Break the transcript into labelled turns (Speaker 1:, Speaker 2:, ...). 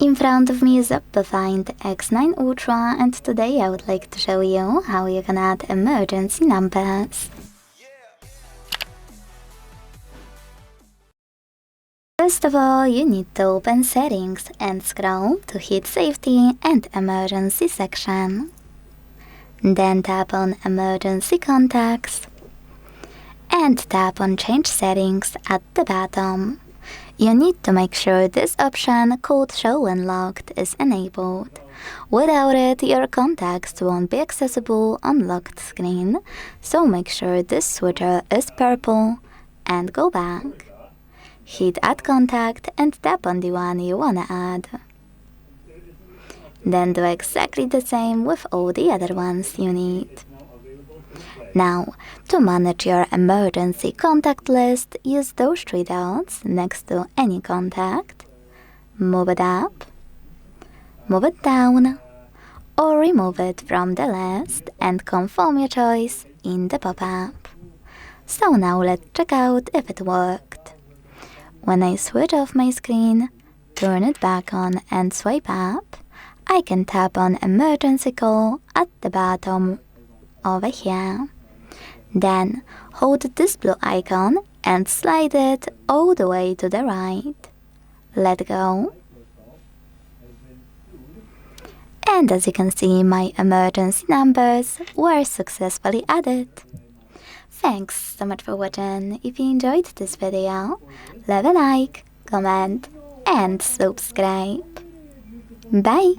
Speaker 1: In front of me is OPPO Find X9 Ultra, and today I would like to show you how you can add emergency numbers. First of all, you need to open Settings and scroll to hit Safety and Emergency section. Then tap on Emergency Contacts and tap on Change Settings at the bottom. You need to make sure this option called Show When Locked is enabled. Without it, your contacts won't be accessible on locked screen, so make sure this switcher is purple and go back. Hit Add Contact and tap on the one you wanna add. Then do exactly the same with all the other ones you need. Now, to manage your emergency contact list, use those three dots next to any contact. Move it up, move it down, or remove it from the list and confirm your choice in the pop-up. So now let's check out if it worked. When I switch off my screen, turn it back on and swipe up, I can tap on Emergency Call at the bottom over here. Then hold this blue icon and slide it all the way to the right. Let go. And as you can see, my emergency numbers were successfully added. Thanks so much for watching. If you enjoyed this video, leave a like, comment and subscribe. Bye!